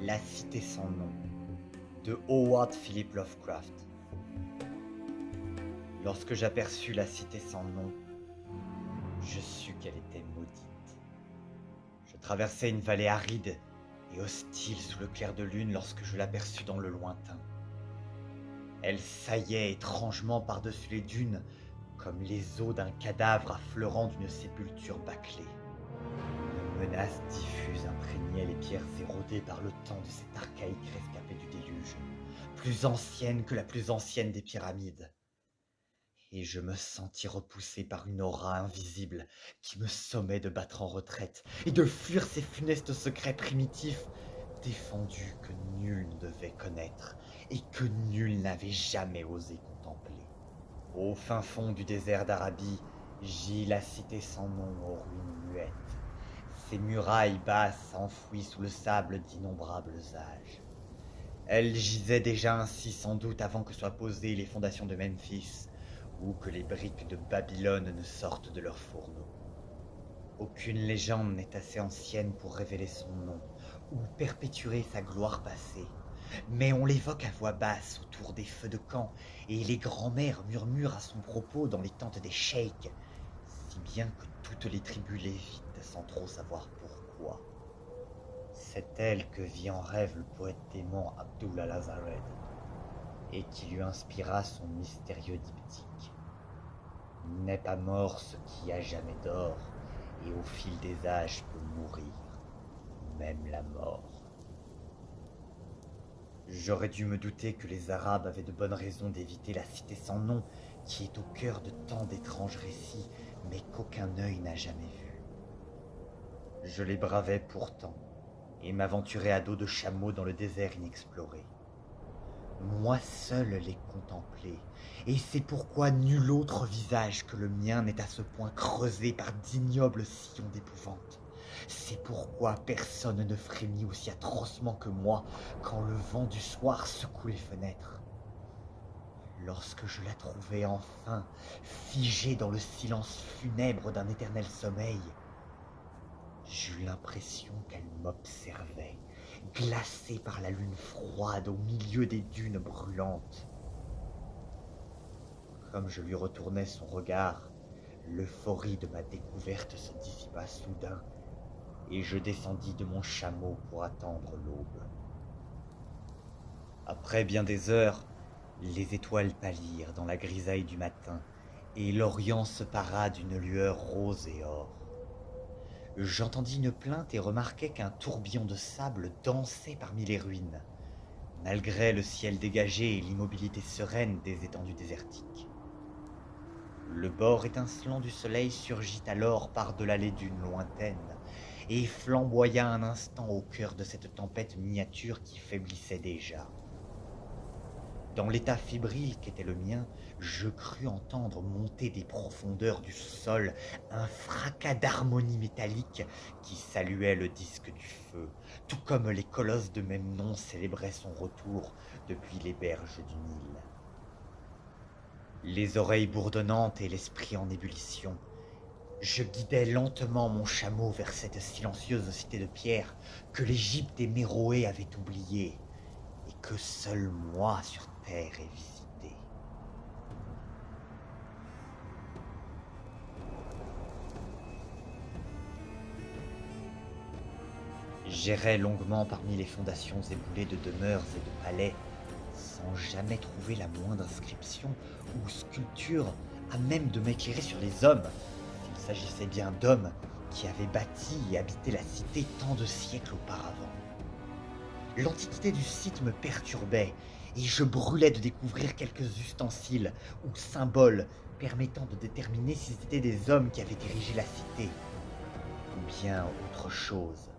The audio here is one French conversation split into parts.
La cité sans nom de Howard Philip Lovecraft. Lorsque j'aperçus la cité sans nom, je sus qu'elle était maudite. Je traversais une vallée aride et hostile sous le clair de lune lorsque je l'aperçus dans le lointain. Elle saillait étrangement par-dessus les dunes, comme les os d'un cadavre affleurant d'une sépulture bâclée. Une menace diffuse imprégnait les pierres érodées par le temps de cette archaïque rescapée du déluge, plus ancienne que la plus ancienne des pyramides. Et je me sentis repoussé par une aura invisible qui me sommait de battre en retraite et de fuir ces funestes secrets primitifs, défendus que nul ne devait connaître et que nul n'avait jamais osé contempler. Au fin fond du désert d'Arabie, gît la cité sans nom aux ruines muettes, ses murailles basses enfouies sous le sable d'innombrables âges. Elle gisait déjà ainsi sans doute avant que soient posées les fondations de Memphis, ou que les briques de Babylone ne sortent de leurs fourneaux. Aucune légende n'est assez ancienne pour révéler son nom, ou perpétuer sa gloire passée, mais on l'évoque à voix basse autour des feux de camp, et les grands-mères murmurent à son propos dans les tentes des cheiks, si bien que toutes les tribus l'évitent sans trop savoir pourquoi. C'est elle que vit en rêve le poète dément Abdullah Lazared, et qui lui inspira son mystérieux diptyque. N'est pas mort ce qui a jamais d'or, et au fil des âges peut mourir, même la mort. J'aurais dû me douter que les Arabes avaient de bonnes raisons d'éviter la cité sans nom, qui est au cœur de tant d'étranges récits, mais qu'aucun œil n'a jamais vu. Je les bravais pourtant, et m'aventurais à dos de chameau dans le désert inexploré. Moi seul les contemplais, et c'est pourquoi nul autre visage que le mien n'est à ce point creusé par d'ignobles sillons d'épouvante. C'est pourquoi personne ne frémit aussi atrocement que moi quand le vent du soir secoue les fenêtres. Lorsque je la trouvai enfin, figée dans le silence funèbre d'un éternel sommeil, j'eus l'impression qu'elle m'observait, glacée par la lune froide au milieu des dunes brûlantes. Comme je lui retournais son regard, l'euphorie de ma découverte se dissipa soudain, et je descendis de mon chameau pour attendre l'aube. Après bien des heures, les étoiles pâlirent dans la grisaille du matin, et l'Orient se para d'une lueur rose et or. J'entendis une plainte et remarquai qu'un tourbillon de sable dansait parmi les ruines, malgré le ciel dégagé et l'immobilité sereine des étendues désertiques. Le bord étincelant du soleil surgit alors par-delà les dunes lointaines et flamboya un instant au cœur de cette tempête miniature qui faiblissait déjà. Dans l'état fébrile qu'était le mien, je crus entendre monter des profondeurs du sol un fracas d'harmonie métallique qui saluait le disque du feu, tout comme les colosses de même nom célébraient son retour depuis les berges du Nil. Les oreilles bourdonnantes et l'esprit en ébullition, je guidais lentement mon chameau vers cette silencieuse cité de pierre que l'Égypte et Méroé avaient oubliée, et que seul moi sur terre ai visité. J'errais longuement parmi les fondations éboulées de demeures et de palais, sans jamais trouver la moindre inscription ou sculpture à même de m'éclairer sur les hommes, s'il s'agissait bien d'hommes qui avaient bâti et habité la cité tant de siècles auparavant. L'antiquité du site me perturbait, et je brûlais de découvrir quelques ustensiles ou symboles permettant de déterminer si c'étaient des hommes qui avaient érigé la cité, ou bien autre chose.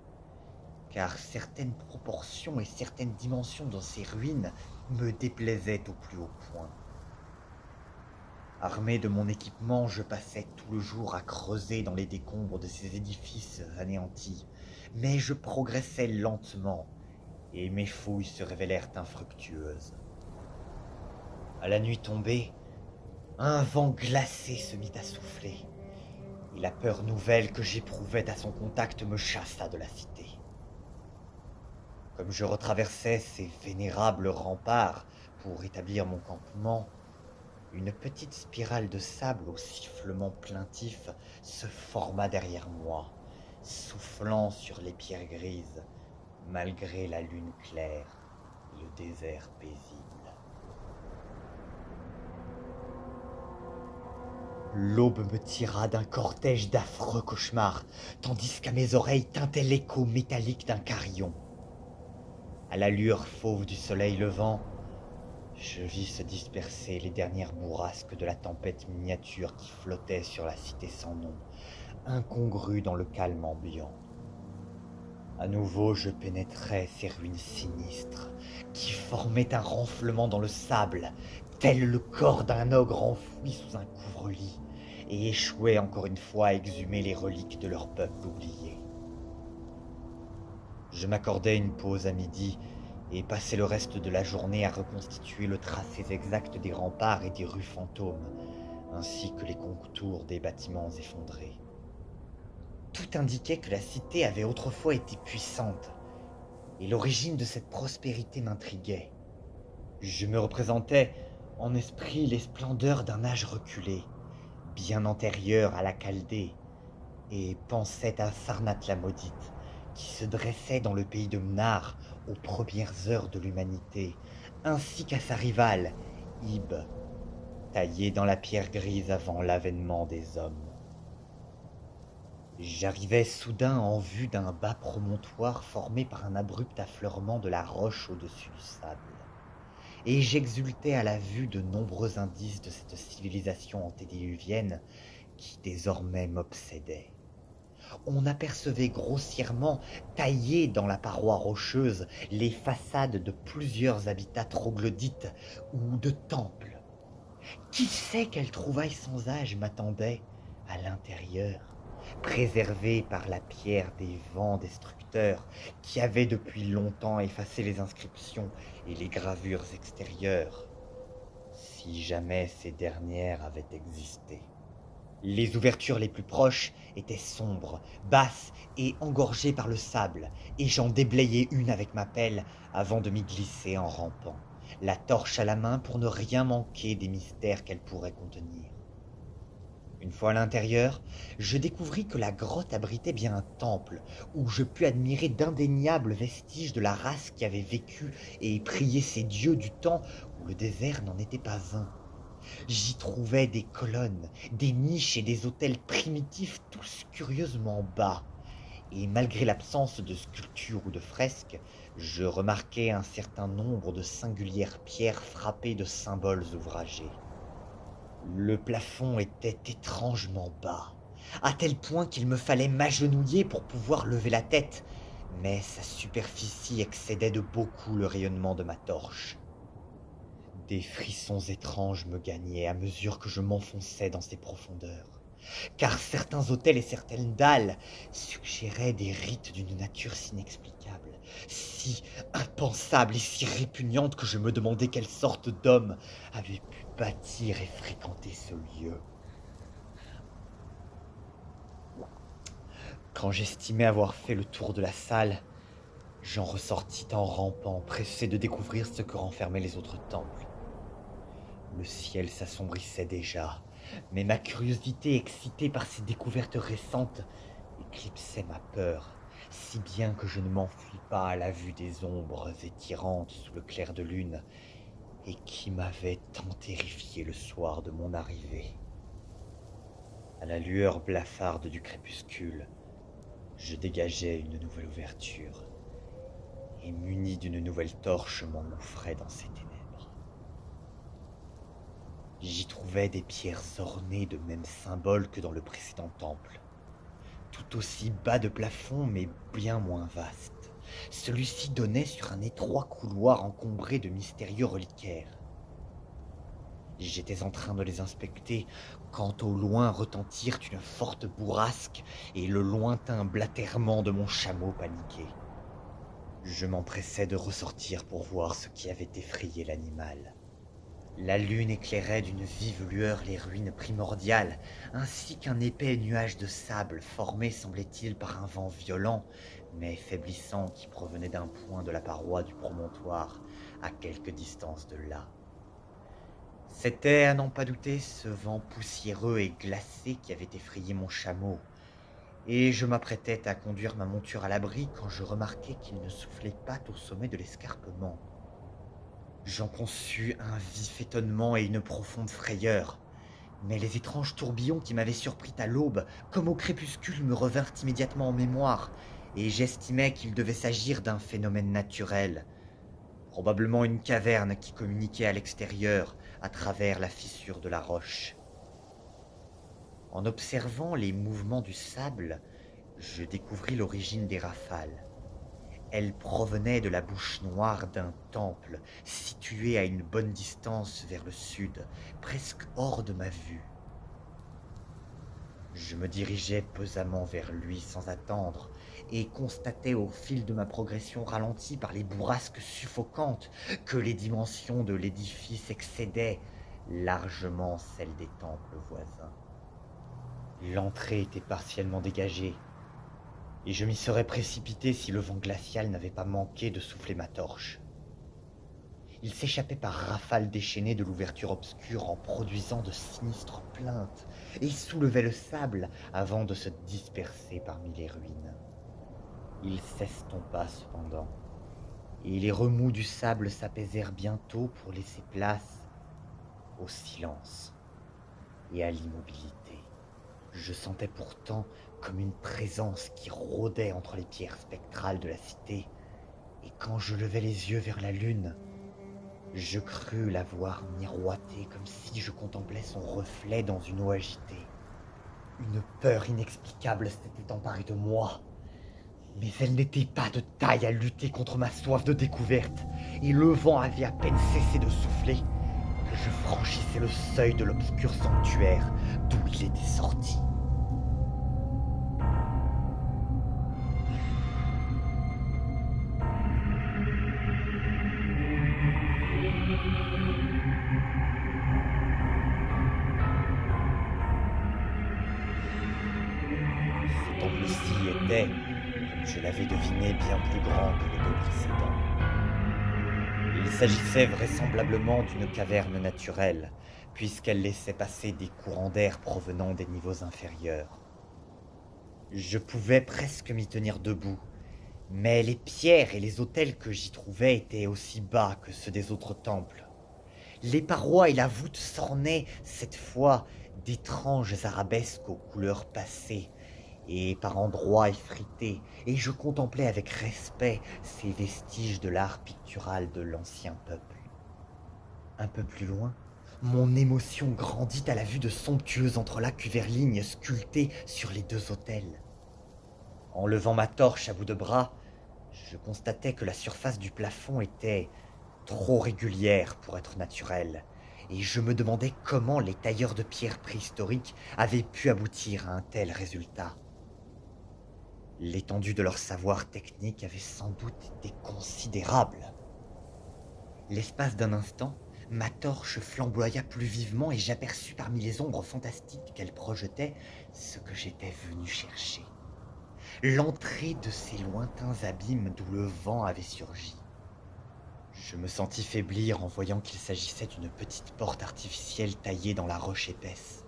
Car certaines proportions et certaines dimensions dans ces ruines me déplaisaient au plus haut point. Armé de mon équipement, je passais tout le jour à creuser dans les décombres de ces édifices anéantis, mais je progressais lentement, et mes fouilles se révélèrent infructueuses. À la nuit tombée, un vent glacé se mit à souffler, et la peur nouvelle que j'éprouvais à son contact me chassa de la cité. Comme je retraversais ces vénérables remparts pour établir mon campement, une petite spirale de sable au sifflement plaintif se forma derrière moi, soufflant sur les pierres grises, malgré la lune claire et le désert paisible. L'aube me tira d'un cortège d'affreux cauchemars, tandis qu'à mes oreilles tintait l'écho métallique d'un carillon. À la lueur fauve du soleil levant, je vis se disperser les dernières bourrasques de la tempête miniature qui flottait sur la cité sans nom, incongrue dans le calme ambiant. À nouveau, je pénétrais ces ruines sinistres qui formaient un renflement dans le sable, tel le corps d'un ogre enfoui sous un couvre-lit, et échouaient encore une fois à exhumer les reliques de leur peuple oublié. Je m'accordais une pause à midi et passais le reste de la journée à reconstituer le tracé exact des remparts et des rues fantômes, ainsi que les contours des bâtiments effondrés. Tout indiquait que la cité avait autrefois été puissante, et l'origine de cette prospérité m'intriguait. Je me représentais en esprit les splendeurs d'un âge reculé, bien antérieur à la Chaldée, et pensais à Sarnath la maudite, qui se dressait dans le pays de Mnar aux premières heures de l'humanité, ainsi qu'à sa rivale, Ib, taillée dans la pierre grise avant l'avènement des hommes. J'arrivais soudain en vue d'un bas promontoire formé par un abrupt affleurement de la roche au-dessus du sable, et j'exultais à la vue de nombreux indices de cette civilisation antédiluvienne qui désormais m'obsédait. On apercevait grossièrement, taillées dans la paroi rocheuse, les façades de plusieurs habitats troglodytes ou de temples. Qui sait quelle trouvaille sans âge m'attendait à l'intérieur, préservée par la pierre des vents destructeurs qui avaient depuis longtemps effacé les inscriptions et les gravures extérieures, si jamais ces dernières avaient existé. Les ouvertures les plus proches étaient sombres, basses et engorgées par le sable, et j'en déblayai une avec ma pelle avant de m'y glisser en rampant, la torche à la main pour ne rien manquer des mystères qu'elle pourrait contenir. Une fois à l'intérieur, je découvris que la grotte abritait bien un temple, où je pus admirer d'indéniables vestiges de la race qui avait vécu et prié ces dieux du temps où le désert n'en était pas un. J'y trouvais des colonnes, des niches et des autels primitifs tous curieusement bas, et malgré l'absence de sculptures ou de fresques, je remarquai un certain nombre de singulières pierres frappées de symboles ouvragés. Le plafond était étrangement bas, à tel point qu'il me fallait m'agenouiller pour pouvoir lever la tête, mais sa superficie excédait de beaucoup le rayonnement de ma torche. Des frissons étranges me gagnaient à mesure que je m'enfonçais dans ces profondeurs, car certains autels et certaines dalles suggéraient des rites d'une nature si inexplicable, si impensable et si répugnante que je me demandais quelle sorte d'homme avait pu bâtir et fréquenter ce lieu. Quand j'estimais avoir fait le tour de la salle, j'en ressortis en rampant, pressé de découvrir ce que renfermaient les autres temples. Le ciel s'assombrissait déjà, mais ma curiosité excitée par ces découvertes récentes éclipsait ma peur, si bien que je ne m'enfuis pas à la vue des ombres étirantes sous le clair de lune, et qui m'avaient tant terrifié le soir de mon arrivée. À la lueur blafarde du crépuscule, je dégageai une nouvelle ouverture, et muni d'une nouvelle torche m'engouffrai dans ces ténèbres. J'y trouvais des pierres ornées de mêmes symboles que dans le précédent temple, tout aussi bas de plafond mais bien moins vaste. Celui-ci donnait sur un étroit couloir encombré de mystérieux reliquaires. J'étais en train de les inspecter quand au loin retentirent une forte bourrasque et le lointain blatèrement de mon chameau paniqué. Je m'empressai de ressortir pour voir ce qui avait effrayé l'animal. La lune éclairait d'une vive lueur les ruines primordiales, ainsi qu'un épais nuage de sable formé, semblait-il, par un vent violent, mais faiblissant qui provenait d'un point de la paroi du promontoire, à quelque distance de là. C'était, à n'en pas douter, ce vent poussiéreux et glacé qui avait effrayé mon chameau, et je m'apprêtais à conduire ma monture à l'abri quand je remarquai qu'il ne soufflait pas au sommet de l'escarpement. J'en conçus un vif étonnement et une profonde frayeur, mais les étranges tourbillons qui m'avaient surpris à l'aube, comme au crépuscule, me revinrent immédiatement en mémoire, et j'estimai qu'il devait s'agir d'un phénomène naturel, probablement une caverne qui communiquait à l'extérieur, à travers la fissure de la roche. En observant les mouvements du sable, je découvris l'origine des rafales. Elles provenaient de la bouche noire d'un temple, situé à une bonne distance vers le sud, presque hors de ma vue. Je me dirigeais pesamment vers lui sans attendre, et constatai au fil de ma progression ralentie par les bourrasques suffocantes que les dimensions de l'édifice excédaient largement celles des temples voisins. L'entrée était partiellement dégagée, et je m'y serais précipité si le vent glacial n'avait pas manqué de souffler ma torche. Il s'échappait par rafales déchaînées de l'ouverture obscure en produisant de sinistres plaintes et soulevait le sable avant de se disperser parmi les ruines. Il s'estompa cependant, et les remous du sable s'apaisèrent bientôt pour laisser place au silence et à l'immobilité. Je sentais pourtant comme une présence qui rôdait entre les pierres spectrales de la cité, et quand je levai les yeux vers la lune, je crus la voir miroiter comme si je contemplais son reflet dans une eau agitée. Une peur inexplicable s'était emparée de moi, mais elle n'était pas de taille à lutter contre ma soif de découverte, et le vent avait à peine cessé de souffler que je franchissais le seuil de l'obscur sanctuaire d'où il était sorti. Ce temple-ci était, comme je l'avais deviné, bien plus grand que les deux précédents. Il s'agissait vraisemblablement d'une caverne naturelle, puisqu'elle laissait passer des courants d'air provenant des niveaux inférieurs. Je pouvais presque m'y tenir debout, mais les pierres et les autels que j'y trouvais étaient aussi bas que ceux des autres temples. Les parois et la voûte s'ornaient, cette fois, d'étranges arabesques aux couleurs passées, et par endroits effritées, et je contemplais avec respect ces vestiges de l'art pictural de l'ancien peuple. Un peu plus loin, mon émotion grandit à la vue de somptueux entrelacs cuverlignes sculptés sur les deux autels. En levant ma torche à bout de bras, je constatais que la surface du plafond était trop régulière pour être naturelle, et je me demandais comment les tailleurs de pierre préhistoriques avaient pu aboutir à un tel résultat. L'étendue de leur savoir technique avait sans doute été considérable. L'espace d'un instant, ma torche flamboya plus vivement et j'aperçus parmi les ombres fantastiques qu'elle projetait ce que j'étais venu chercher. L'entrée de ces lointains abîmes d'où le vent avait surgi. Je me sentis faiblir en voyant qu'il s'agissait d'une petite porte artificielle taillée dans la roche épaisse.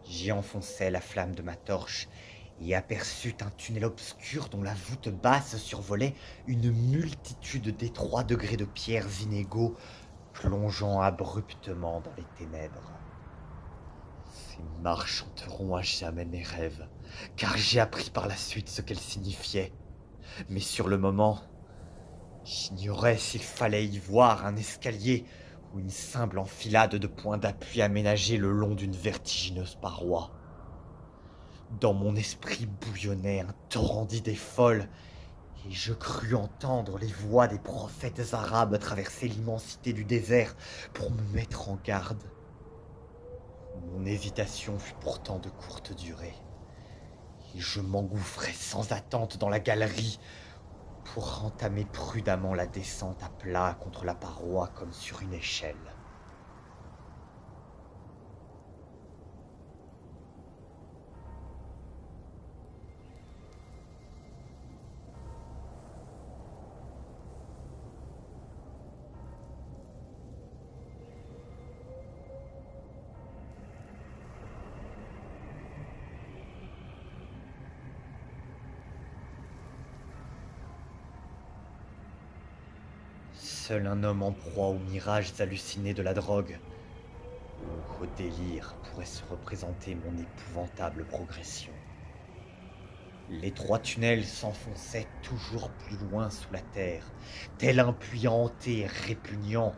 J'y enfonçai la flamme de ma torche et aperçut un tunnel obscur dont la voûte basse survolait une multitude d'étroits degrés de pierres inégaux plongeant abruptement dans les ténèbres. Ces marches hanteront à jamais mes rêves, car j'ai appris par la suite ce qu'elles signifiaient. Mais sur le moment, j'ignorais s'il fallait y voir un escalier ou une simple enfilade de points d'appui aménagés le long d'une vertigineuse paroi. Dans mon esprit bouillonnait un torrent d'idées folles, et je crus entendre les voix des prophètes arabes traverser l'immensité du désert pour me mettre en garde. Mon hésitation fut pourtant de courte durée, et je m'engouffrai sans attente dans la galerie pour entamer prudemment la descente à plat contre la paroi comme sur une échelle. Seul un homme en proie aux mirages hallucinés de la drogue, ou au délire, pourrait se représenter mon épouvantable progression. L'étroit tunnel s'enfonçait toujours plus loin sous la terre, tel un puits hanté et répugnant,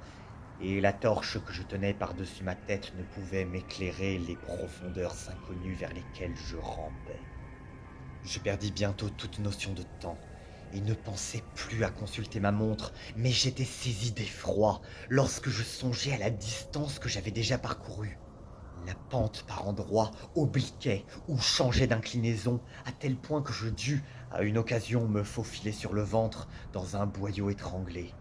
et la torche que je tenais par-dessus ma tête ne pouvait m'éclairer les profondeurs inconnues vers lesquelles je rampais. Je perdis bientôt toute notion de temps, et ne pensais plus à consulter ma montre, mais j'étais saisi d'effroi lorsque je songeais à la distance que j'avais déjà parcourue. La pente par endroits obliquait ou changeait d'inclinaison à tel point que je dus, à une occasion, me faufiler sur le ventre dans un boyau étranglé,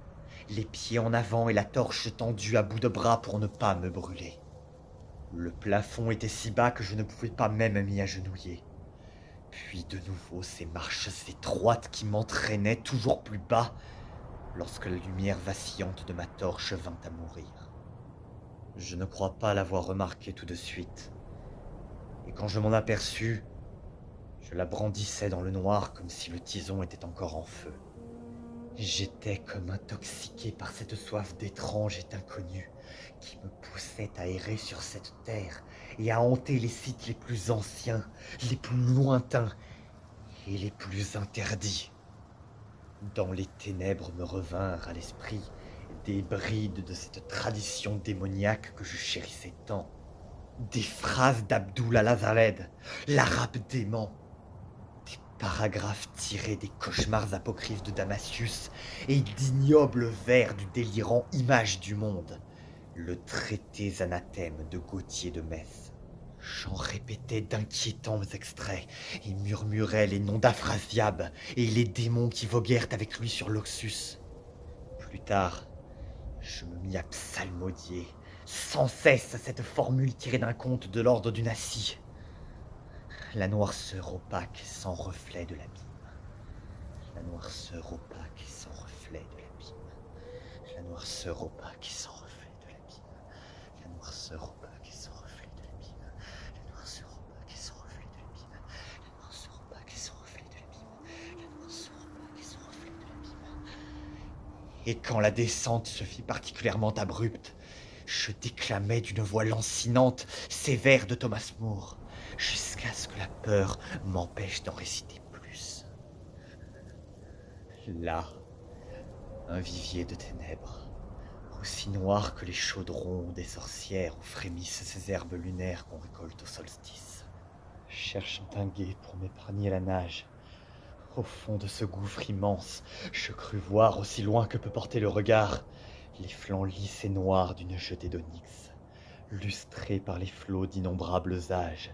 les pieds en avant et la torche tendue à bout de bras pour ne pas me brûler. Le plafond était si bas que je ne pouvais pas même m'y agenouiller. Puis de nouveau ces marches étroites qui m'entraînaient toujours plus bas lorsque la lumière vacillante de ma torche vint à mourir. Je ne crois pas l'avoir remarqué tout de suite, et quand je m'en aperçus, je la brandissais dans le noir comme si le tison était encore en feu. J'étais comme intoxiqué par cette soif d'étrange et d'inconnu qui me poussait à errer sur cette terre et à hanter les sites les plus anciens, les plus lointains et les plus interdits. Dans les ténèbres me revinrent à l'esprit des brides de cette tradition démoniaque que je chérissais tant, des phrases d'Abdul al-Azaled, l'arabe dément, des paragraphes tirés des cauchemars apocryphes de Damasius et d'ignobles vers du délirant Image du Monde, le traité anathème de Gauthier de Metz. J'en répétais d'inquiétants extraits et murmurais les noms d'Aphrasiab et les démons qui voguèrent avec lui sur l'Oxus. Plus tard, je me mis à psalmodier sans cesse cette formule tirée d'un conte de l'ordre du Nassi. La noirceur opaque sans reflet de l'abîme. La noirceur opaque sans reflet de l'abîme. La noirceur opaque sans reflet de l'abîme. La noirceur opaque sans reflet de l'abîme. La noirceur opaque sans reflet de l'abîme. La noirceur opaque sans reflet de l'abîme. La noirceur opaque sans reflet de l'abîme. Et quand la descente se fit particulièrement abrupte, je déclamais d'une voix lancinante ces vers de Thomas Moore, jusqu'à ce que la peur m'empêche d'en réciter plus. Là, un vivier de ténèbres, aussi noir que les chaudrons des sorcières où frémissent ces herbes lunaires qu'on récolte au solstice. Cherchant un gué pour m'épargner la nage, au fond de ce gouffre immense, je crus voir aussi loin que peut porter le regard les flancs lisses et noirs d'une jetée d'onyx, lustrés par les flots d'innombrables âges,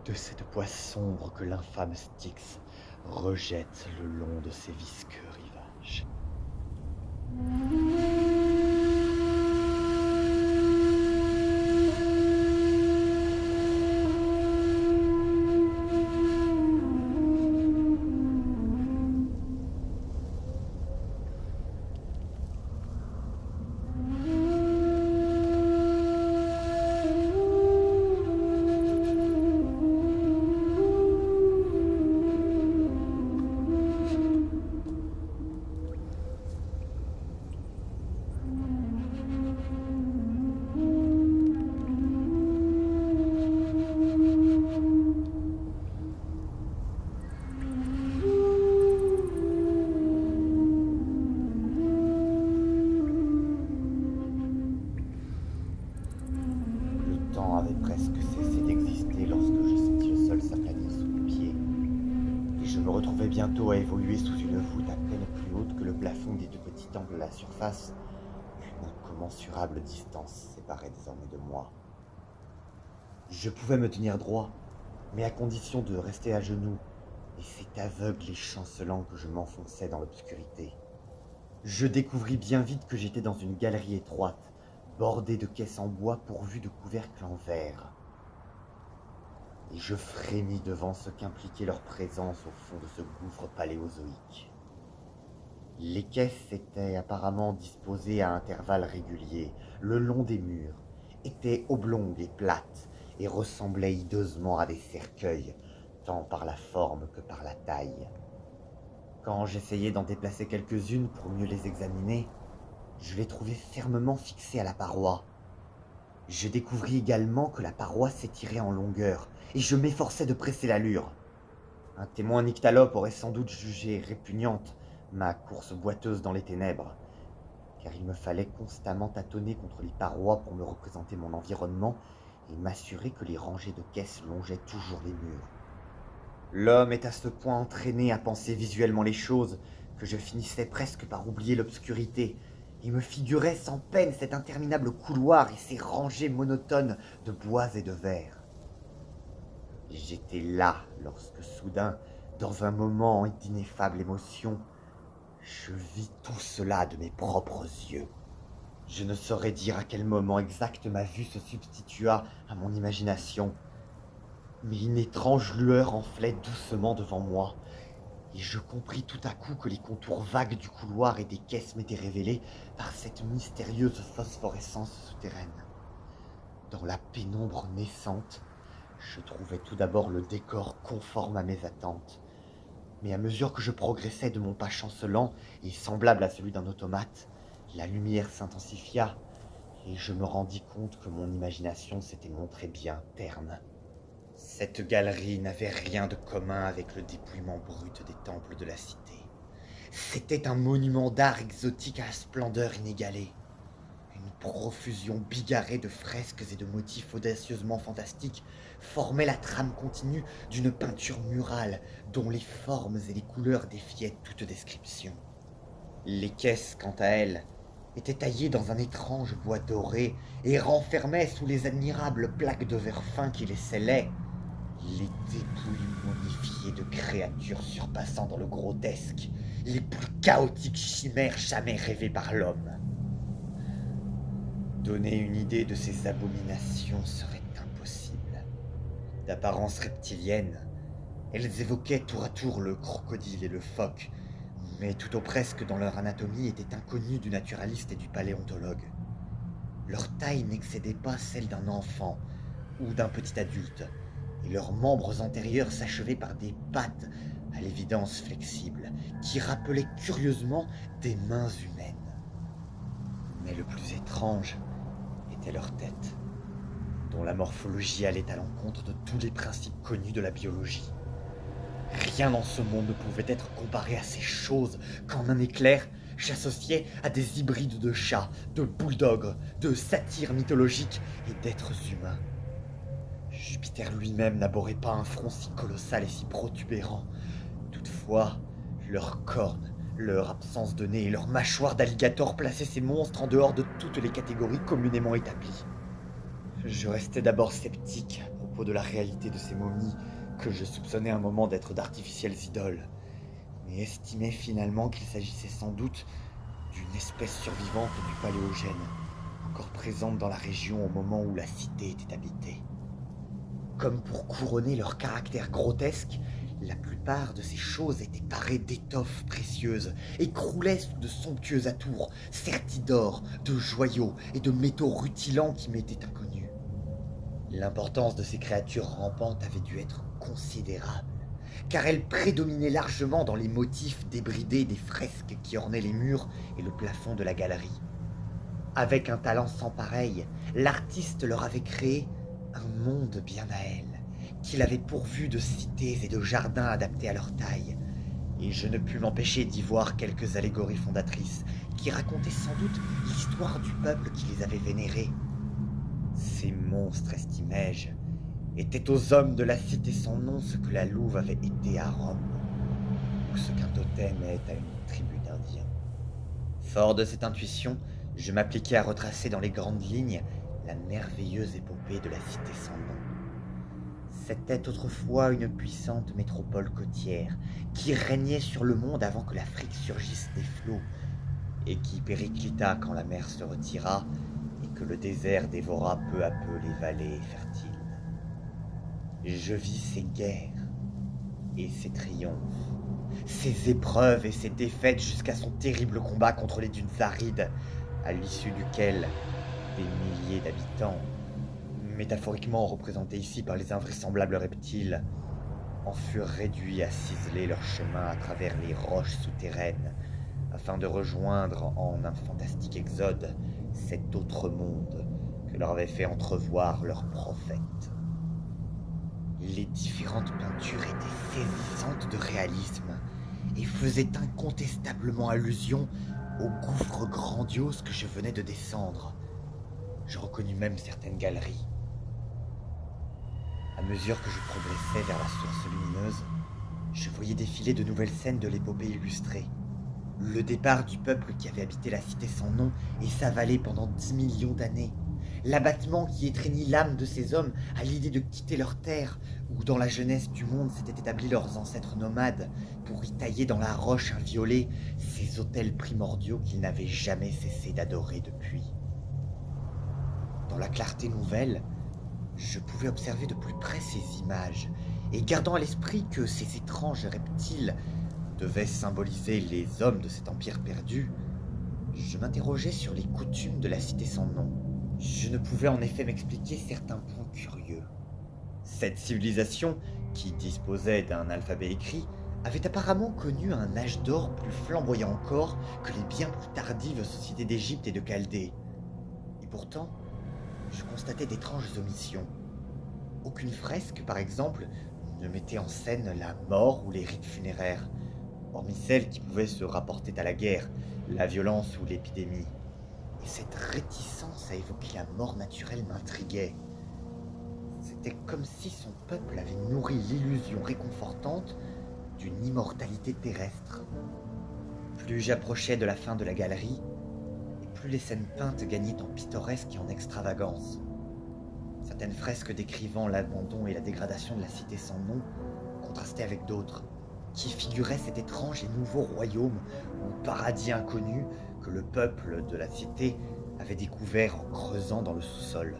de cette poix sombre que l'infâme Styx rejette le long de ses visqueux rivages. Le temps avait presque cessé d'exister lorsque je sentis le sol s'aplanir sous mes pieds, et je me retrouvais bientôt à évoluer sous une voûte à peine plus haute que le plafond des deux petits temples à la surface qu'une incommensurable distance séparait désormais de moi. Je pouvais me tenir droit, mais à condition de rester à genoux, et c'est aveugle et chancelant que je m'enfonçais dans l'obscurité. Je découvris bien vite que j'étais dans une galerie étroite, bordée de caisses en bois pourvues de couvercles en verre. Et je frémis devant ce qu'impliquait leur présence au fond de ce gouffre paléozoïque. Les caisses étaient apparemment disposées à intervalles réguliers, le long des murs, étaient oblongues et plates, et ressemblaient hideusement à des cercueils, tant par la forme que par la taille. Quand j'essayais d'en déplacer quelques-unes pour mieux les examiner, Je les trouvais fermement fixés à la paroi. Je découvris également que la paroi s'étirait en longueur, et je m'efforçais de presser l'allure. Un témoin nyctalope aurait sans doute jugé répugnante ma course boiteuse dans les ténèbres, car il me fallait constamment tâtonner contre les parois pour me représenter mon environnement et m'assurer que les rangées de caisses longeaient toujours les murs. L'homme est à ce point entraîné à penser visuellement les choses que je finissais presque par oublier l'obscurité et me figurais sans peine cet interminable couloir et ces rangées monotones de bois et de verre. J'étais là lorsque soudain, dans un moment d'ineffable émotion, je vis tout cela de mes propres yeux. Je ne saurais dire à quel moment exact ma vue se substitua à mon imagination, mais une étrange lueur enflait doucement devant moi, et je compris tout à coup que les contours vagues du couloir et des caisses m'étaient révélés par cette mystérieuse phosphorescence souterraine. Dans la pénombre naissante, je trouvais tout d'abord le décor conforme à mes attentes, mais à mesure que je progressais de mon pas chancelant et semblable à celui d'un automate, la lumière s'intensifia, et je me rendis compte que mon imagination s'était montrée bien terne. Cette galerie n'avait rien de commun avec le dépouillement brut des temples de la cité. C'était un monument d'art exotique à la splendeur inégalée. Une profusion bigarrée de fresques et de motifs audacieusement fantastiques formait la trame continue d'une peinture murale dont les formes et les couleurs défiaient toute description. Les caisses, quant à elles, étaient taillées dans un étrange bois doré et renfermaient sous les admirables plaques de verre fin qui les scellaient les dépouilles momifiées de créatures surpassant dans le grotesque les plus chaotiques chimères jamais rêvées par l'homme. Donner une idée de ces abominations serait impossible. D'apparence reptilienne, elles évoquaient tour à tour le crocodile et le phoque, mais tout au presque dans leur anatomie étaient inconnues du naturaliste et du paléontologue. Leur taille n'excédait pas celle d'un enfant ou d'un petit adulte, et leurs membres antérieurs s'achevaient par des pattes à l'évidence flexibles, qui rappelaient curieusement des mains humaines. Mais le plus étrange était leur tête, dont la morphologie allait à l'encontre de tous les principes connus de la biologie. Rien dans ce monde ne pouvait être comparé à ces choses qu'en un éclair, j'associais à des hybrides de chats, de bulldogs, de satyres mythologiques et d'êtres humains. Jupiter lui-même n'abhorrait pas un front si colossal et si protubérant. Toutefois, leurs cornes, leur absence de nez et leurs mâchoires d'alligator plaçaient ces monstres en dehors de toutes les catégories communément établies. Je restais d'abord sceptique à propos de la réalité de ces momies que je soupçonnais un moment d'être d'artificielles idoles, mais estimais finalement qu'il s'agissait sans doute d'une espèce survivante du Paléogène, encore présente dans la région au moment où la cité était habitée. Comme pour couronner leur caractère grotesque, la plupart de ces choses étaient parées d'étoffes précieuses et croulaient sous de somptueux atours, sertis d'or, de joyaux et de métaux rutilants qui m'étaient inconnus. L'importance de ces créatures rampantes avait dû être considérable, car elles prédominaient largement dans les motifs débridés des fresques qui ornaient les murs et le plafond de la galerie. Avec un talent sans pareil, l'artiste leur avait créé un monde bien à elle, qu'il avait pourvu de cités et de jardins adaptés à leur taille, et je ne pus m'empêcher d'y voir quelques allégories fondatrices qui racontaient sans doute l'histoire du peuple qui les avait vénérés. Ces monstres, estimai-je, étaient aux hommes de la cité sans nom ce que la louve avait été à Rome, ou ce qu'un totem est à une tribu d'Indiens. Fort de cette intuition, je m'appliquai à retracer dans les grandes lignes la merveilleuse épopée de la cité sans nom. C'était autrefois une puissante métropole côtière qui régnait sur le monde avant que l'Afrique surgisse des flots et qui périclita quand la mer se retira et que le désert dévora peu à peu les vallées fertiles. Je vis ces guerres et ces triomphes, ces épreuves et ces défaites jusqu'à son terrible combat contre les dunes arides, à l'issue duquel des milliers d'habitants, métaphoriquement représentés ici par les invraisemblables reptiles, en furent réduits à ciseler leur chemin à travers les roches souterraines, afin de rejoindre en un fantastique exode cet autre monde que leur avait fait entrevoir leur prophète. Les différentes peintures étaient saisissantes de réalisme et faisaient incontestablement allusion au gouffre grandiose que je venais de descendre. Je reconnus même certaines galeries. À mesure que je progressais vers la source lumineuse, je voyais défiler de nouvelles scènes de l'épopée illustrée. Le départ du peuple qui avait habité la cité sans nom et sa vallée pendant 10 millions d'années. L'abattement qui étreignit l'âme de ces hommes à l'idée de quitter leur terre, où dans la jeunesse du monde s'étaient établis leurs ancêtres nomades, pour y tailler dans la roche inviolée ces autels primordiaux qu'ils n'avaient jamais cessé d'adorer depuis. Dans la clarté nouvelle, je pouvais observer de plus près ces images, et gardant à l'esprit que ces étranges reptiles devaient symboliser les hommes de cet empire perdu, je m'interrogeais sur les coutumes de la cité sans nom. Je ne pouvais en effet m'expliquer certains points curieux. Cette civilisation, qui disposait d'un alphabet écrit, avait apparemment connu un âge d'or plus flamboyant encore que les bien plus tardives sociétés d'Égypte et de Chaldée. Et pourtant, je constatais d'étranges omissions. Aucune fresque, par exemple, ne mettait en scène la mort ou les rites funéraires, hormis celles qui pouvaient se rapporter à la guerre, la violence ou l'épidémie. Et cette réticence à évoquer la mort naturelle m'intriguait. C'était comme si son peuple avait nourri l'illusion réconfortante d'une immortalité terrestre. Plus j'approchais de la fin de la galerie, et plus les scènes peintes gagnaient en pittoresque et en extravagance. Certaines fresques décrivant l'abandon et la dégradation de la cité sans nom contrastaient avec d'autres, qui figuraient cet étrange et nouveau royaume ou paradis inconnu que le peuple de la cité avait découvert en creusant dans le sous-sol.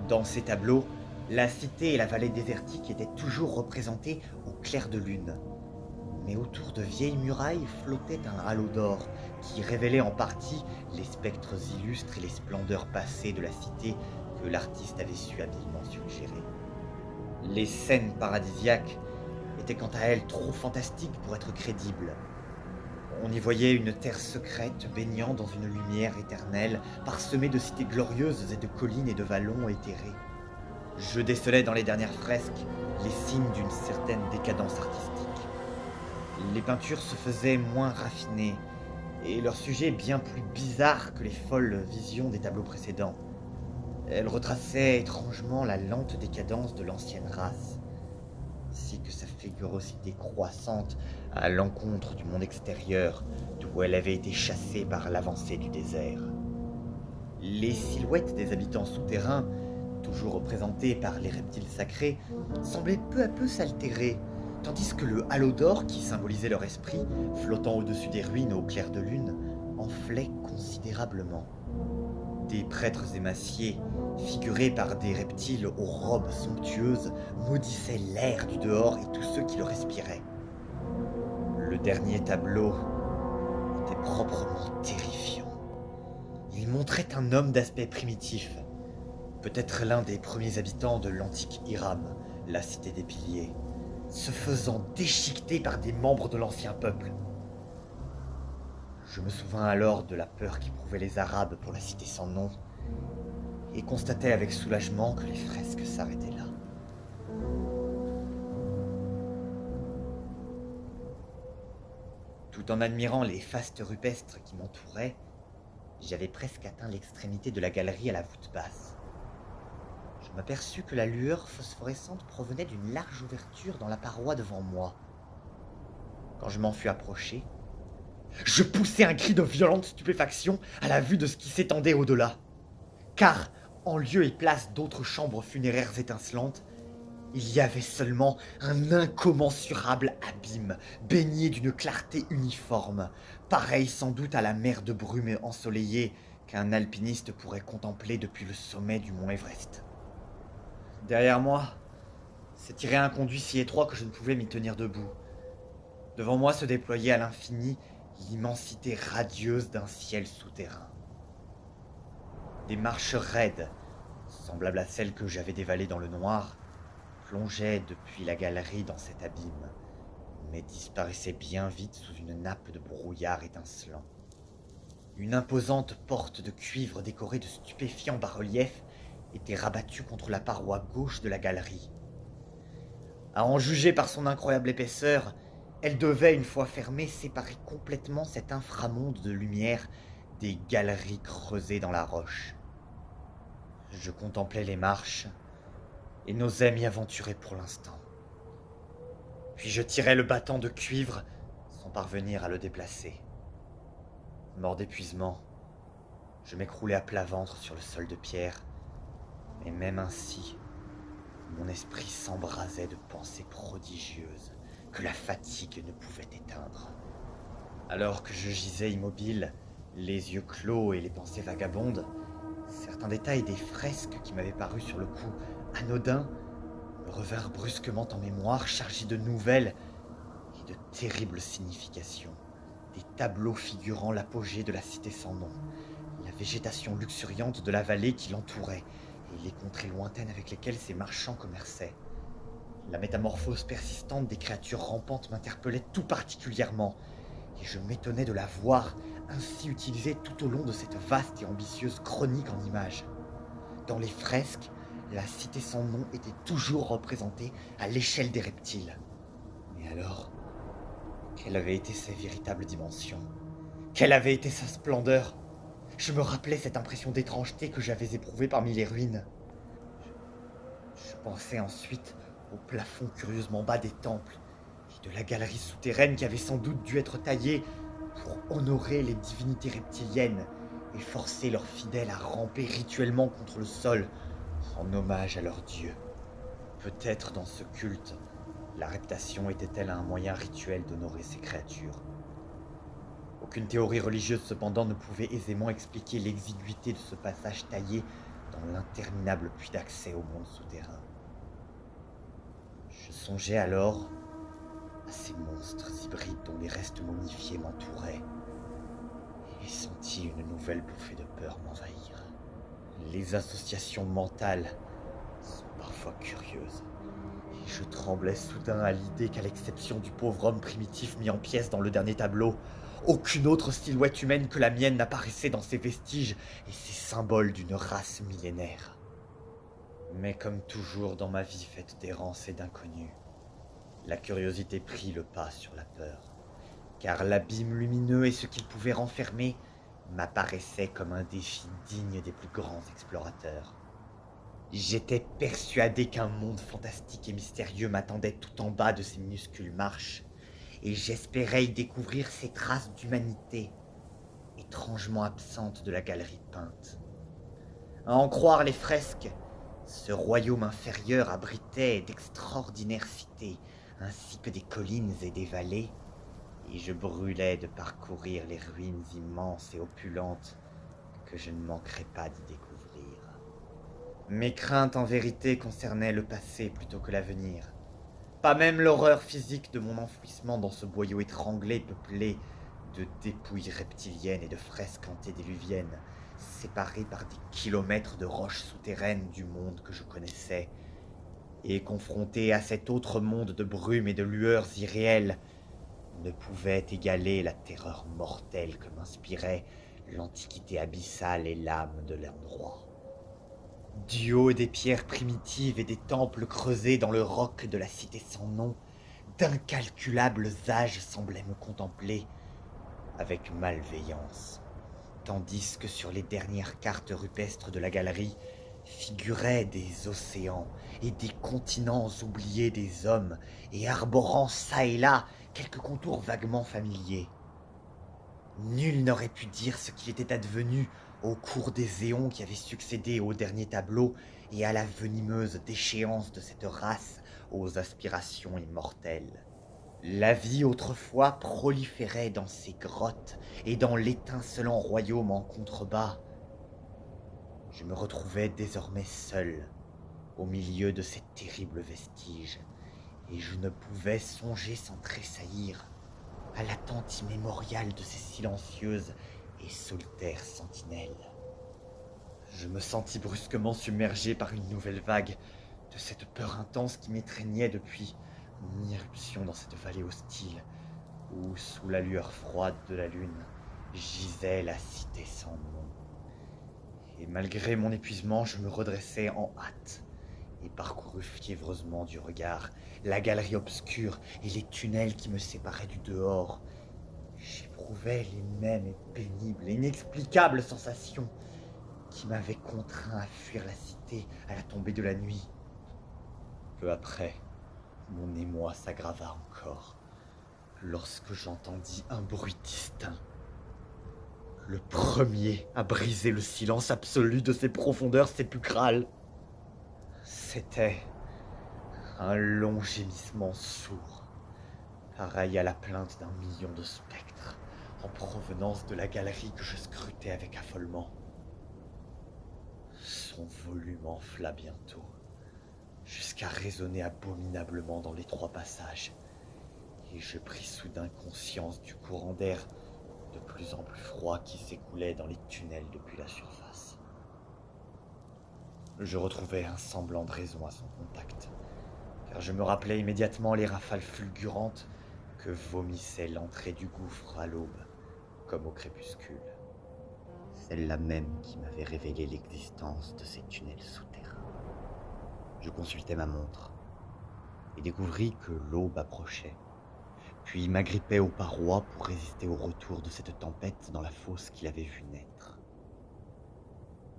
Dans ces tableaux, la cité et la vallée désertique étaient toujours représentées au clair de lune. Mais autour de vieilles murailles flottait un halo d'or qui révélait en partie les spectres illustres et les splendeurs passées de la cité que l'artiste avait su habilement suggérer. Les scènes paradisiaques étaient quant à elles trop fantastiques pour être crédibles. On y voyait une terre secrète baignant dans une lumière éternelle, parsemée de cités glorieuses et de collines et de vallons éthérés. Je décelais dans les dernières fresques les signes d'une certaine décadence artistique. Les peintures se faisaient moins raffinées, et leur sujet bien plus bizarre que les folles visions des tableaux précédents. Elles retraçaient étrangement la lente décadence de l'ancienne race, ainsi que sa fégorosité croissante à l'encontre du monde extérieur, d'où elle avait été chassée par l'avancée du désert. Les silhouettes des habitants souterrains, toujours représentées par les reptiles sacrés, semblaient peu à peu s'altérer, tandis que le halo d'or qui symbolisait leur esprit, flottant au-dessus des ruines au clair de lune, enflait considérablement. Des prêtres émaciés, figurés par des reptiles aux robes somptueuses, maudissaient l'air du dehors et tous ceux qui le respiraient. Le dernier tableau était proprement terrifiant. Il montrait un homme d'aspect primitif, peut-être l'un des premiers habitants de l'antique Hiram, la cité des piliers, se faisant déchiqueter par des membres de l'ancien peuple. Je me souvins alors de la peur qu'éprouvaient les Arabes pour la cité sans nom, et constatai avec soulagement que les fresques s'arrêtaient là. Tout en admirant les fastes rupestres qui m'entouraient, j'avais presque atteint l'extrémité de la galerie à la voûte basse. Je m'aperçus que la lueur phosphorescente provenait d'une large ouverture dans la paroi devant moi. Quand je m'en fus approché, je poussai un cri de violente stupéfaction à la vue de ce qui s'étendait au-delà. Car, en lieu et place d'autres chambres funéraires étincelantes, il y avait seulement un incommensurable abîme, baigné d'une clarté uniforme, pareil sans doute à la mer de brume ensoleillée qu'un alpiniste pourrait contempler depuis le sommet du mont Everest. Derrière moi s'étirait un conduit si étroit que je ne pouvais m'y tenir debout. Devant moi se déployait à l'infini l'immensité radieuse d'un ciel souterrain. Des marches raides, semblables à celles que j'avais dévalées dans le noir, plongeaient depuis la galerie dans cet abîme, mais disparaissait bien vite sous une nappe de brouillard étincelant. Une imposante porte de cuivre décorée de stupéfiants bas-reliefs était rabattue contre la paroi gauche de la galerie. À en juger par son incroyable épaisseur, elle devait, une fois fermée, séparer complètement cet inframonde de lumière des galeries creusées dans la roche. Je contemplais les marches et n'osais m'y aventurer pour l'instant. Puis je tirai le battant de cuivre sans parvenir à le déplacer. Mort d'épuisement, je m'écroulais à plat ventre sur le sol de pierre, mais même ainsi, mon esprit s'embrasait de pensées prodigieuses que la fatigue ne pouvait éteindre. Alors que je gisais immobile, les yeux clos et les pensées vagabondes, certains détails des fresques qui m'avaient paru sur le coup anodins me revinrent brusquement en mémoire, chargés de nouvelles et de terribles significations. Des tableaux figurant l'apogée de la cité sans nom, la végétation luxuriante de la vallée qui l'entourait, et les contrées lointaines avec lesquelles ces marchands commerçaient. La métamorphose persistante des créatures rampantes m'interpellait tout particulièrement, et je m'étonnais de la voir ainsi utilisée tout au long de cette vaste et ambitieuse chronique en images. Dans les fresques, la cité sans nom était toujours représentée à l'échelle des reptiles. Mais alors, quelle avait été ses véritables dimensions? Quelle avait été sa splendeur? Je me rappelais cette impression d'étrangeté que j'avais éprouvée parmi les ruines. Je pensais ensuite au plafond curieusement bas des temples et de la galerie souterraine qui avait sans doute dû être taillée pour honorer les divinités reptiliennes et forcer leurs fidèles à ramper rituellement contre le sol en hommage à leurs dieux. Peut-être dans ce culte, la reptation était-elle un moyen rituel d'honorer ces créatures. Aucune théorie religieuse cependant ne pouvait aisément expliquer l'exiguïté de ce passage taillé dans l'interminable puits d'accès au monde souterrain. Je songeais alors à ces monstres hybrides dont les restes momifiés m'entouraient et sentis une nouvelle bouffée de peur m'envahir. Les associations mentales sont parfois curieuses, et je tremblais soudain à l'idée qu'à l'exception du pauvre homme primitif mis en pièces dans le dernier tableau, aucune autre silhouette humaine que la mienne n'apparaissait dans ces vestiges et ces symboles d'une race millénaire. Mais comme toujours dans ma vie faite d'errance et d'inconnu, la curiosité prit le pas sur la peur, car l'abîme lumineux et ce qu'il pouvait renfermer m'apparaissait comme un défi digne des plus grands explorateurs. J'étais persuadé qu'un monde fantastique et mystérieux m'attendait tout en bas de ces minuscules marches, et j'espérais y découvrir ces traces d'humanité, étrangement absentes de la galerie peinte. À en croire les fresques, ce royaume inférieur abritait d'extraordinaires cités, ainsi que des collines et des vallées, et je brûlais de parcourir les ruines immenses et opulentes que je ne manquerais pas d'y découvrir. Mes craintes en vérité concernaient le passé plutôt que l'avenir. Pas même l'horreur physique de mon enfouissement dans ce boyau étranglé peuplé de dépouilles reptiliennes et de fresques antédiluviennes, séparées par des kilomètres de roches souterraines du monde que je connaissais, et confronté à cet autre monde de brume et de lueurs irréelles, ne pouvait égaler la terreur mortelle que m'inspirait l'antiquité abyssale et l'âme de l'endroit. Du haut des pierres primitives et des temples creusés dans le roc de la cité sans nom, d'incalculables âges semblaient me contempler avec malveillance, tandis que sur les dernières cartes rupestres de la galerie figuraient des océans et des continents oubliés des hommes et arborant çà et là quelques contours vaguement familiers. Nul n'aurait pu dire ce qu'il était advenu au cours des éons qui avaient succédé au dernier tableau et à la venimeuse déchéance de cette race aux aspirations immortelles. La vie autrefois proliférait dans ces grottes et dans l'étincelant royaume en contrebas. Je me retrouvais désormais seul au milieu de ces terribles vestiges, et je ne pouvais songer sans tressaillir à l'attente immémoriale de ces silencieuses et solitaires sentinelles. Je me sentis brusquement submergé par une nouvelle vague de cette peur intense qui m'étreignait depuis Une irruption dans cette vallée hostile, où, sous la lueur froide de la lune, gisait la cité sans nom. Et malgré mon épuisement, je me redressai en hâte et parcourus fiévreusement du regard la galerie obscure et les tunnels qui me séparaient du dehors. J'éprouvais les mêmes et pénibles et inexplicables sensations qui m'avaient contraint à fuir la cité à la tombée de la nuit. Peu après, mon émoi s'aggrava encore lorsque j'entendis un bruit distinct. Le premier à briser le silence absolu de ces profondeurs sépulcrales. C'était un long gémissement sourd, pareil à la plainte d'un million de spectres, en provenance de la galerie que je scrutais avec affolement. Son volume enfla bientôt, jusqu'à résonner abominablement dans les trois passages, et je pris soudain conscience du courant d'air de plus en plus froid qui s'écoulait dans les tunnels depuis la surface. Je retrouvai un semblant de raison à son contact, car je me rappelai immédiatement les rafales fulgurantes que vomissait l'entrée du gouffre à l'aube, comme au crépuscule. Celle-là même qui m'avait révélé l'existence de ces tunnels souterrains. Je consultai ma montre et découvris que l'aube approchait, puis m'agrippais aux parois pour résister au retour de cette tempête dans la fosse qu'il avait vue naître.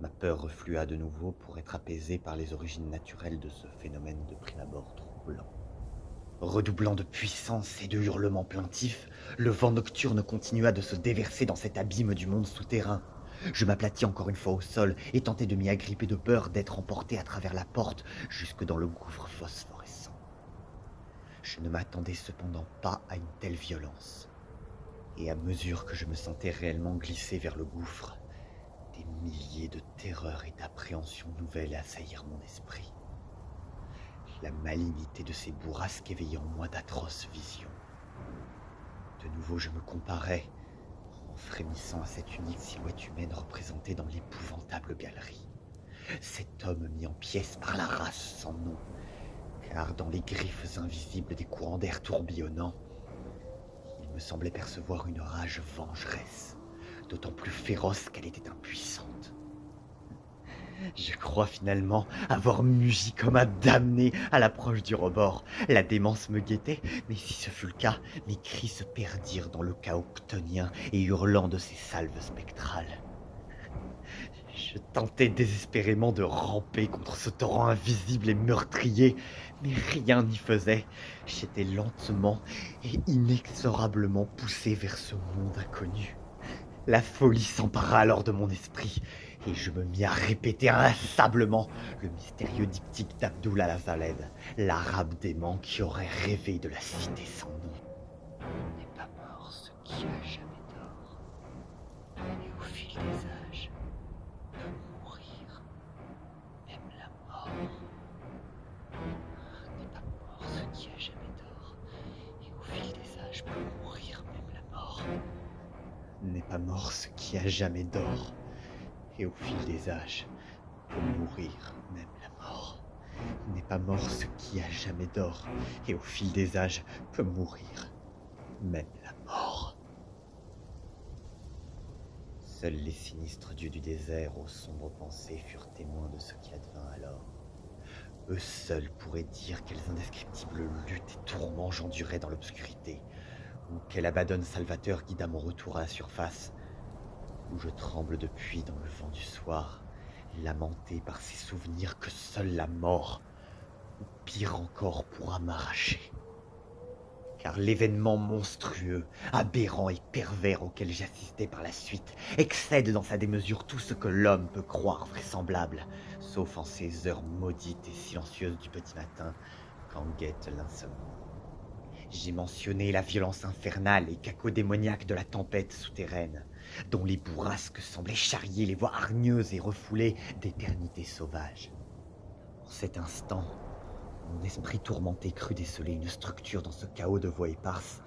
Ma peur reflua de nouveau pour être apaisée par les origines naturelles de ce phénomène de prime abord troublant. Redoublant de puissance et de hurlements plaintifs, le vent nocturne continua de se déverser dans cet abîme du monde souterrain. Je m'aplatis encore une fois au sol et tentai de m'y agripper de peur d'être emporté à travers la porte jusque dans le gouffre phosphorescent. Je ne m'attendais cependant pas à une telle violence. Et à mesure que je me sentais réellement glisser vers le gouffre, des milliers de terreurs et d'appréhensions nouvelles assaillirent mon esprit. La malignité de ces bourrasques éveillait en moi d'atroces visions. De nouveau je me comparais, en frémissant à cette unique silhouette humaine représentée dans l'épouvantable galerie. Cet homme mis en pièces par la race sans nom, car dans les griffes invisibles des courants d'air tourbillonnants, il me semblait percevoir une rage vengeresse, d'autant plus féroce qu'elle était impuissante. Je crois finalement avoir mugi comme un damné à l'approche du rebord. La démence me guettait, mais si ce fut le cas, mes cris se perdirent dans le chaos chtonien et hurlant de ces salves spectrales. Je tentais désespérément de ramper contre ce torrent invisible et meurtrier, mais rien n'y faisait. J'étais lentement et inexorablement poussé vers ce monde inconnu. La folie s'empara alors de mon esprit, et je me mis à répéter inlassablement le mystérieux diptyque d'Abdul al-Azaled, l'arabe dément qui aurait rêvé de la cité sans nom. N'est pas mort ce qui a jamais tort, et au fil des âges, peut mourir, même la mort. N'est pas mort ce qui a jamais tort, et au fil des âges, peut mourir, même la mort. N'est pas mort ce qui a jamais d'or, et au fil des âges, peut mourir même la mort. N'est pas mort ce qui a jamais d'or, et au fil des âges, peut mourir même la mort. Seuls les sinistres dieux du désert aux sombres pensées furent témoins de ce qui advint alors. Eux seuls pourraient dire quelles indescriptibles luttes et tourments j'endurais dans l'obscurité, ou quel abaddon salvateur guida mon retour à la surface, où je tremble depuis dans le vent du soir, lamenté par ces souvenirs que seule la mort, ou pire encore, pourra m'arracher. Car l'événement monstrueux, aberrant et pervers auquel j'assistais par la suite excède dans sa démesure tout ce que l'homme peut croire vraisemblable, sauf en ces heures maudites et silencieuses du petit matin, quand guette l'insomnie. J'ai mentionné la violence infernale et cacodémoniaque de la tempête souterraine, dont les bourrasques semblaient charrier les voies hargneuses et refoulées d'éternités sauvages. En cet instant, mon esprit tourmenté crut déceler une structure dans ce chaos de voies éparses,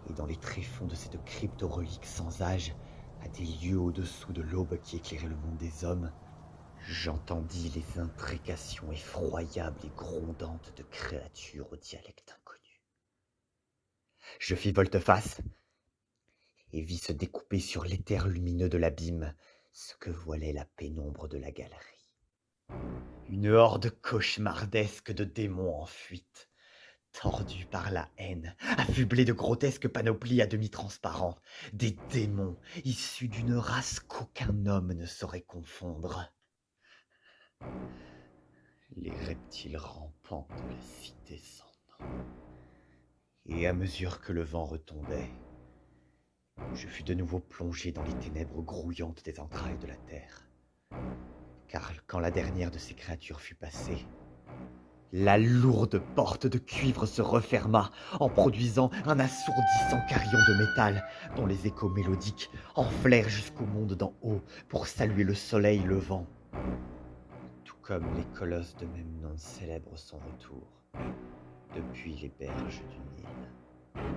et dans les tréfonds de cette crypte aux reliques sans âge, à des lieues au-dessous de l'aube qui éclairait le monde des hommes, j'entendis les imprécations effroyables et grondantes de créatures au dialecte inconnu. Je fis volte-face et vis se découper sur l'éther lumineux de l'abîme ce que voilait la pénombre de la galerie. Une horde cauchemardesque de démons en fuite, tordus par la haine, affublés de grotesques panoplies à demi transparents, des démons issus d'une race qu'aucun homme ne saurait confondre. Les reptiles rampants de la cité sans nom. Et à mesure que le vent retombait, je fus de nouveau plongé dans les ténèbres grouillantes des entrailles de la terre. Car quand la dernière de ces créatures fut passée, la lourde porte de cuivre se referma en produisant un assourdissant carillon de métal dont les échos mélodiques enflèrent jusqu'au monde d'en haut pour saluer le soleil levant. Tout comme les colosses de même nom célèbrent son retour depuis les berges du Nil.